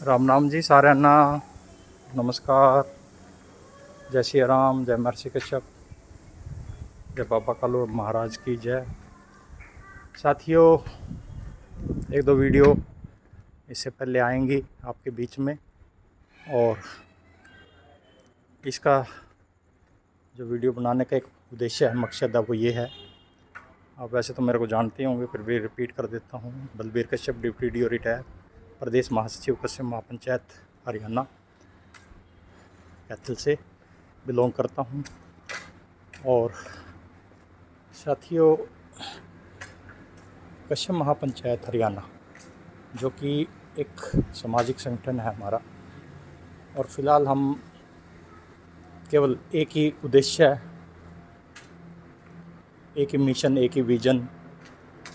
राम राम जी साਰਿਆਂ नमस्कार। जय श्री राम, जय महर्षि कश्यप, जय बाबा कालू महाराज की जय। साथियों, एक दो वीडियो इससे पहले आएंगी आपके बीच में, और इसका जो वीडियो बनाने का एक उद्देश्य है, मकसद है, वो ये है। आप वैसे तो मेरे को जानते होंगे, फिर भी रिपीट कर देता हूँ। Balbir Kashyap, deputy D retire, प्रदेश महासचिव कश्यप महापंचायत हरियाणा कैथल से बिलोंग करता हूँ। और साथियों, कश्यप महापंचायत हरियाणा जो कि एक सामाजिक संगठन है हमारा, और फिलहाल हम केवल एक ही उद्देश्य है, एक ही मिशन, एक ही विज़न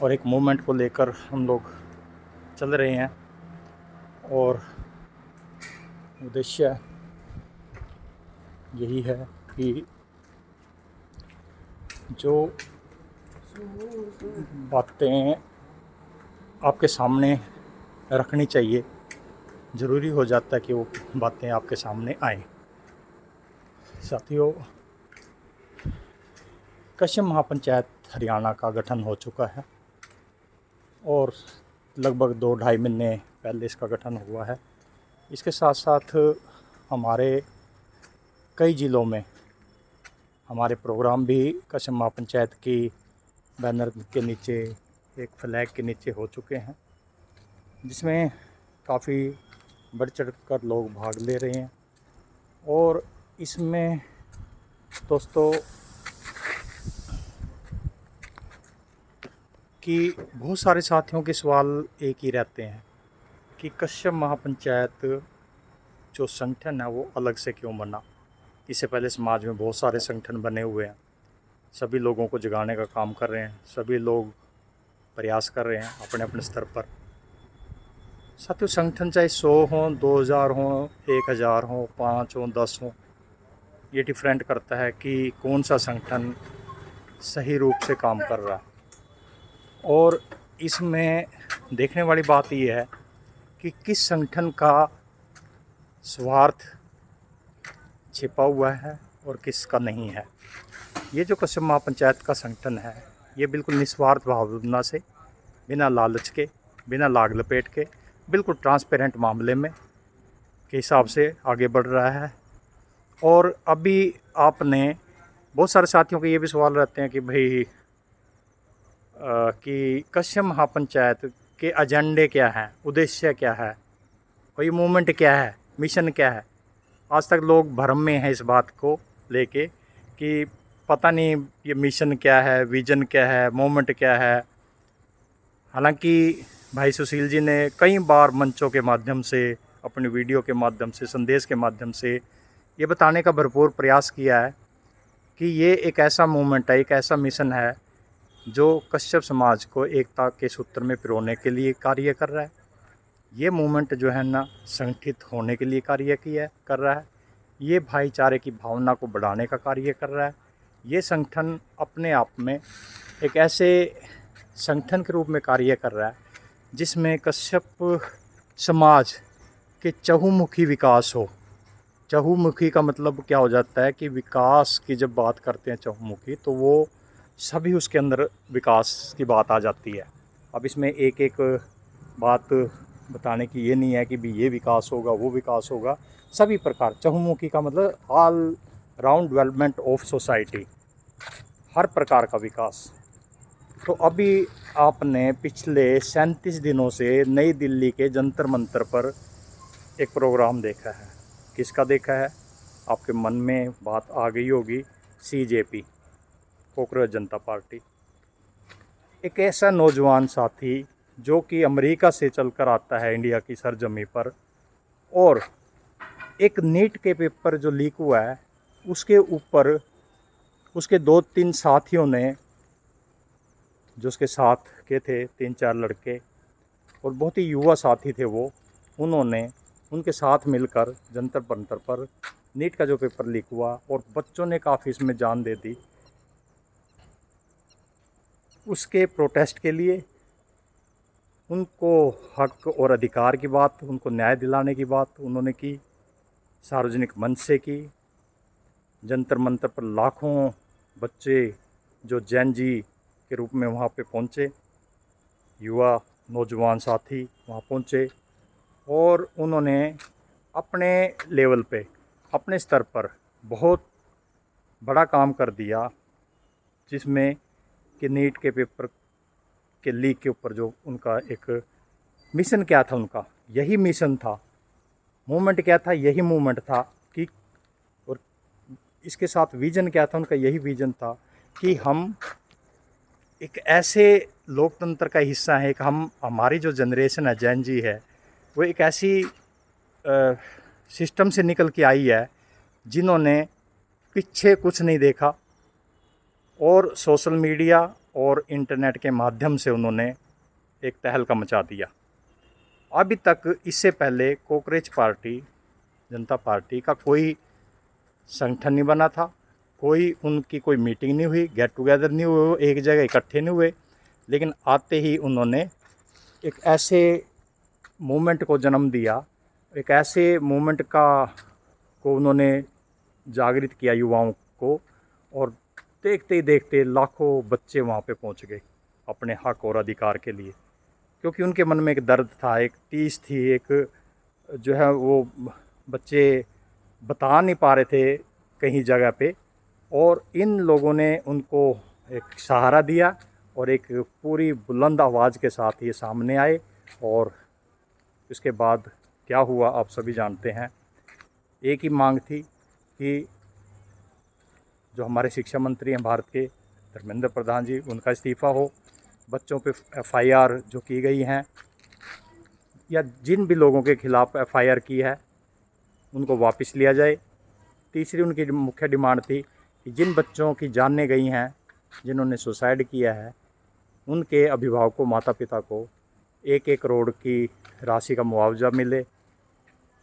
और एक मूवमेंट को लेकर हम लोग चल रहे हैं। और उद्देश्य यही है कि जो बातें आपके सामने रखनी चाहिए, ज़रूरी हो जाता है कि वो बातें आपके सामने आएँ। साथियों, कश्यप महापंचायत हरियाणा का गठन हो चुका है और लगभग 2-2.5 महीने पहले इसका गठन हुआ है। इसके साथ साथ हमारे कई ज़िलों में हमारे प्रोग्राम भी कश्यप महापंचायत की बैनर के नीचे, एक फ्लैग के नीचे हो चुके हैं, जिसमें काफ़ी बढ़ चढ़ कर लोग भाग ले रहे हैं। और इसमें दोस्तों कि बहुत सारे साथियों के सवाल एक ही रहते हैं कि कश्यप महापंचायत जो संगठन है वो अलग से क्यों बना। इससे पहले समाज में बहुत सारे संगठन बने हुए हैं, सभी लोगों को जगाने का काम कर रहे हैं, सभी लोग प्रयास कर रहे हैं अपने अपने स्तर पर। साथियों, संगठन चाहे 100 हों, 2000 हों, 1000 हों, 5 हों, 10 हों, ये डिफरेंट करता है कि कौन सा संगठन सही रूप से काम कर रहा है। और इसमें देखने वाली बात ये है कि किस संगठन का स्वार्थ छिपा हुआ है और किसका नहीं है। ये जो कश्यप महापंचायत का संगठन है, ये बिल्कुल निस्वार्थ भावना से, बिना लालच के, बिना लाग लपेट के, बिल्कुल ट्रांसपेरेंट मामले में के हिसाब से आगे बढ़ रहा है। और अभी आपने बहुत सारे साथियों के ये भी सवाल रहते हैं कि भाई कि कश्यप महापंचायत के एजेंडे क्या हैं, उद्देश्य क्या है, कोई मूवमेंट क्या है, मिशन क्या है। आज तक लोग भ्रम में हैं इस बात को लेके कि पता नहीं ये मिशन क्या है, विज़न क्या है, मूवमेंट क्या है। हालांकि भाई सुशील जी ने कई बार मंचों के माध्यम से, अपनी वीडियो के माध्यम से, संदेश के माध्यम से ये बताने का भरपूर प्रयास किया है कि ये एक ऐसा मूवमेंट है, एक ऐसा मिशन है जो कश्यप समाज को एकता के सूत्र में पिरोने के लिए कार्य कर रहा है। ये मूवमेंट जो है ना, संगठित होने के लिए कार्य कर रहा है। ये भाईचारे की भावना को बढ़ाने का कार्य कर रहा है। ये संगठन अपने आप में एक ऐसे संगठन के रूप में कार्य कर रहा है जिसमें कश्यप समाज के चहुमुखी विकास हो। चहुमुखी का मतलब क्या हो जाता है कि विकास की जब बात करते हैं चहुमुखी, तो वो सभी उसके अंदर विकास की बात आ जाती है। अब इसमें एक एक बात बताने की ये नहीं है कि भी ये विकास होगा, वो विकास होगा। सभी प्रकार, चहुमुखी का मतलब all round development of society, हर प्रकार का विकास। तो अभी आपने पिछले 37 दिनों से नई दिल्ली के जंतर मंतर पर एक प्रोग्राम देखा है। किसका देखा है? आपके मन में बात आ गई होगी, CJP, कॉकरोच जनता पार्टी। एक ऐसा नौजवान साथी जो कि अमेरिका से चलकर आता है इंडिया की सरजमी पर, और एक नीट के पेपर जो लीक हुआ है उसके ऊपर उसके 2-3 साथियों ने, जो उसके साथ के थे 3-4 लड़के और बहुत ही युवा साथी थे वो, उन्होंने उनके साथ मिलकर जंतर मंतर पर नीट का जो पेपर लीक हुआ और बच्चों ने काफ़ी इसमें जान दे दी, उसके प्रोटेस्ट के लिए उनको हक और अधिकार की बात, उनको न्याय दिलाने की बात उन्होंने की, सार्वजनिक मंच से की। जंतर मंतर पर लाखों बच्चे जो जैन जी के रूप में वहाँ पे पहुँचे, युवा नौजवान साथी वहाँ पहुँचे और उन्होंने अपने लेवल पे, अपने स्तर पर बहुत बड़ा काम कर दिया, जिसमें कि नीट के पेपर के लीक के ऊपर जो उनका एक मिशन क्या था, उनका यही मिशन था। मूवमेंट क्या था, यही मूवमेंट था कि, और इसके साथ विजन क्या था, उनका यही विजन था कि हम एक ऐसे लोकतंत्र का हिस्सा है, कि हमारी जो जनरेशन है, जैन जी है, वो एक ऐसी सिस्टम से निकल के आई है जिन्होंने पीछे कुछ नहीं देखा और सोशल मीडिया और इंटरनेट के माध्यम से उन्होंने एक तहलका मचा दिया। अभी तक इससे पहले कॉकरोच पार्टी, जनता पार्टी का कोई संगठन नहीं बना था, कोई उनकी कोई मीटिंग नहीं हुई, गेट टुगेदर नहीं हुए, एक जगह इकट्ठे नहीं हुए। लेकिन आते ही उन्होंने एक ऐसे मूवमेंट को जन्म दिया, एक ऐसे मूवमेंट को उन्होंने जागृत किया युवाओं को, और देखते ही देखते लाखों बच्चे वहाँ पे पहुँच गए अपने हक और अधिकार के लिए। क्योंकि उनके मन में एक दर्द था, एक टीस थी, एक जो है वो बच्चे बता नहीं पा रहे थे कहीं जगह पे, और इन लोगों ने उनको एक सहारा दिया और एक पूरी बुलंद आवाज़ के साथ ये सामने आए। और इसके बाद क्या हुआ आप सभी जानते हैं। एक ही मांग थी कि जो हमारे शिक्षा मंत्री हैं भारत के, धर्मेंद्र प्रधान जी, उनका इस्तीफ़ा हो, बच्चों पे एफआईआर जो की गई हैं, या जिन भी लोगों के खिलाफ़ एफआईआर की है उनको वापस लिया जाए। तीसरी उनकी मुख्य डिमांड थी कि जिन बच्चों की जानें गई हैं, जिन्होंने सुसाइड किया है, उनके अभिभावकों, माता पिता को 1-1 करोड़ की राशि का मुआवजा मिले।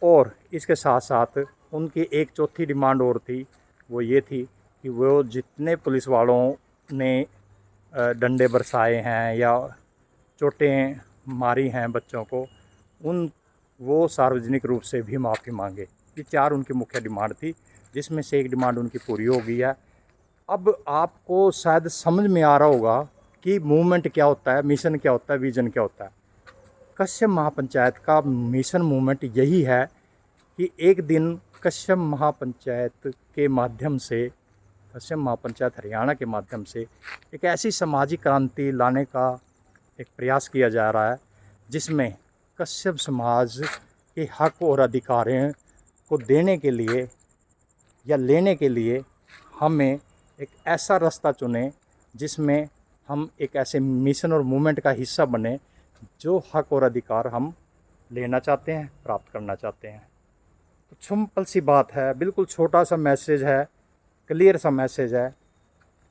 और इसके साथ साथ उनकी एक चौथी डिमांड और थी, वो ये थी कि वो जितने पुलिस वालों ने डंडे बरसाए हैं या चोटें मारी हैं बच्चों को, वो सार्वजनिक रूप से भी माफ़ी मांगे। ये 4 उनकी मुख्य डिमांड थी, जिसमें से एक डिमांड उनकी पूरी हो गई है। अब आपको शायद समझ में आ रहा होगा कि मूवमेंट क्या होता है, मिशन क्या होता है, विज़न क्या होता है। कश्यप महापंचायत का मिशन मूवमेंट यही है कि एक दिन कश्यप महापंचायत के माध्यम से, कश्यप महापंचायत हरियाणा के माध्यम से एक ऐसी सामाजिक क्रांति लाने का एक प्रयास किया जा रहा है, जिसमें कश्यप समाज के हक और अधिकारों को देने के लिए या लेने के लिए हमें एक ऐसा रास्ता चुने जिसमें हम एक ऐसे मिशन और मूवमेंट का हिस्सा बने जो हक और अधिकार हम लेना चाहते हैं, प्राप्त करना चाहते हैं। तो सिंपल सी बात है, बिल्कुल छोटा सा मैसेज है, क्लियर सा मैसेज है।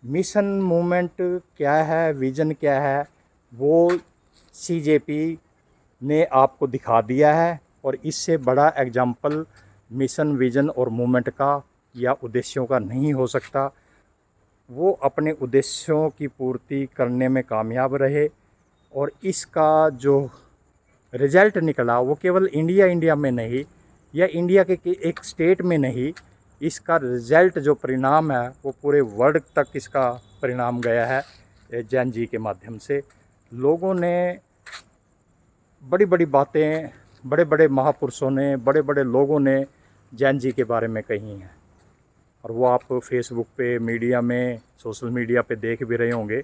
मिशन मूवमेंट क्या है, विज़न क्या है, वो सीजेपी ने आपको दिखा दिया है, और इससे बड़ा एग्जाम्पल मिशन, विज़न और मूवमेंट का या उद्देश्यों का नहीं हो सकता। वो अपने उद्देश्यों की पूर्ति करने में कामयाब रहे, और इसका जो रिज़ल्ट निकला वो केवल इंडिया में नहीं, या इंडिया के एक स्टेट में नहीं, इसका रिज़ल्ट जो परिणाम है वो पूरे वर्ल्ड तक इसका परिणाम गया है। जैन जी के माध्यम से लोगों ने बड़ी बड़ी बातें, बड़े बड़े महापुरुषों ने, बड़े बड़े लोगों ने जैन जी के बारे में कही हैं, और वो आप फेसबुक पे, मीडिया में, सोशल मीडिया पे देख भी रहे होंगे।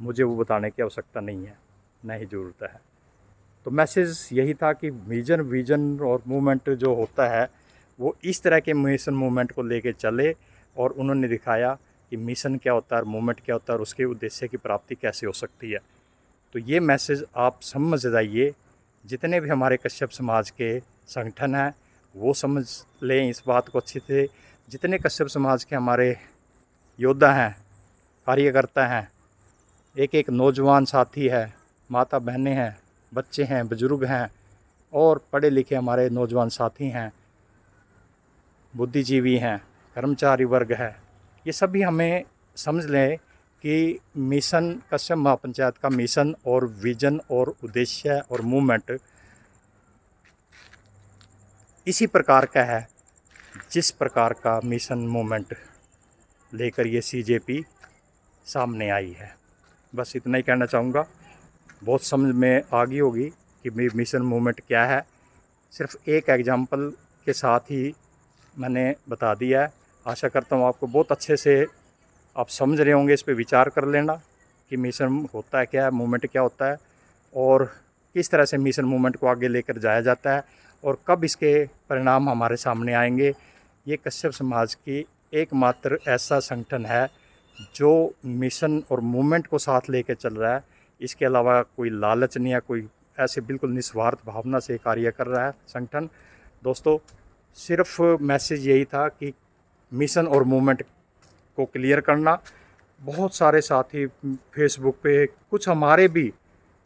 मुझे वो बताने की आवश्यकता नहीं है, ना ही ज़रूरत है। तो मैसेज यही था कि विज़न और मूवमेंट जो होता है वो इस तरह के मिशन मूवमेंट को लेके चले, और उन्होंने दिखाया कि मिशन क्या होता है और मूवमेंट क्या होता है और उसके उद्देश्य की प्राप्ति कैसे हो सकती है। तो ये मैसेज आप समझ जाइए, जितने भी हमारे कश्यप समाज के संगठन हैं वो समझ लें इस बात को अच्छे से, जितने कश्यप समाज के हमारे योद्धा हैं, कार्यकर्ता हैं, एक एक नौजवान साथी है, माता बहनें हैं, बच्चे हैं, बुजुर्ग हैं, और पढ़े लिखे हमारे नौजवान साथी हैं, बुद्धिजीवी हैं, कर्मचारी वर्ग है, ये सभी हमें समझ लें कि मिशन कश्यप महापंचायत का मिशन और विजन और उद्देश्य और मूवमेंट इसी प्रकार का है जिस प्रकार का मिशन मूवमेंट लेकर ये सीजेपी सामने आई है। बस इतना ही कहना चाहूँगा। बहुत समझ में आ गई होगी कि मिशन मूवमेंट क्या है। सिर्फ एक एग्जाम्पल के साथ ही मैंने बता दिया है। आशा करता हूँ आपको बहुत अच्छे से आप समझ रहे होंगे। इस पे विचार कर लेना कि मिशन होता है क्या है, मूवमेंट क्या होता है और किस तरह से मिशन मूवमेंट को आगे लेकर जाया जाता है और कब इसके परिणाम हमारे सामने आएंगे। ये कश्यप समाज की एकमात्र ऐसा संगठन है जो मिशन और मूवमेंट को साथ लेकर चल रहा है। इसके अलावा कोई लालच नहीं है, कोई ऐसे बिल्कुल निस्वार्थ भावना से कार्य कर रहा है संगठन। दोस्तों, सिर्फ मैसेज यही था कि मिशन और मूवमेंट को क्लियर करना। बहुत सारे साथी फेसबुक पे, कुछ हमारे भी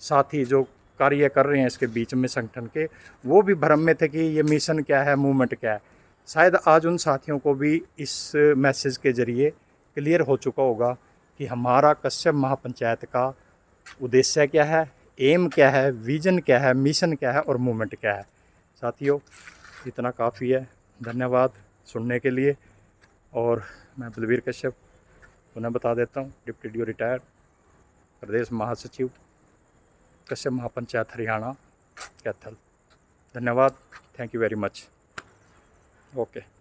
साथी जो कार्य कर रहे हैं इसके बीच में संगठन के, वो भी भ्रम में थे कि ये मिशन क्या है, मूवमेंट क्या है। शायद आज उन साथियों को भी इस मैसेज के ज़रिए क्लियर हो चुका होगा कि हमारा कश्यप महापंचायत का उद्देश्य क्या है, एम क्या है, विज़न क्या है, मिशन क्या है और मूवमेंट क्या है। साथियों, इतना काफ़ी है। धन्यवाद सुनने के लिए। और मैं बलवीर कश्यप पुनः बता देता हूँ, डिप्टी डी रिटायर्ड प्रदेश महासचिव कश्यप महापंचायत हरियाणा कैथल। धन्यवाद। Thank you very much. Okay.